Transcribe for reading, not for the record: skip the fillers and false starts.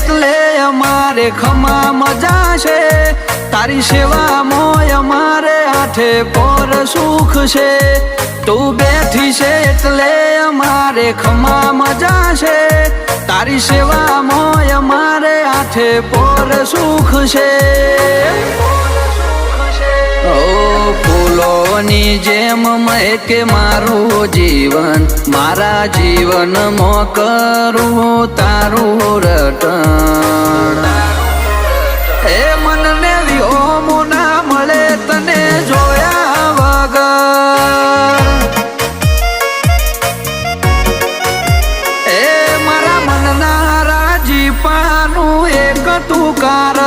એટલે અમારે ખમા મજા છે, તારી સેવા મોય અમારે આઠે પોર સુખ છે, તું બેઠી છે એટલે અમારે ખમા મજા છે, તારી સેવા મોય અમારે આઠે પોર સુખ છે। ઓ ફૂલોની જેમ મહેકે મારું જીવન, મારા જીવનમાં કરું તારું રટણ। એ મનને વ્યોમો ના મળે તને જોયા વગર, એ મારા મનના રાજીપાનું એક તું કારણ।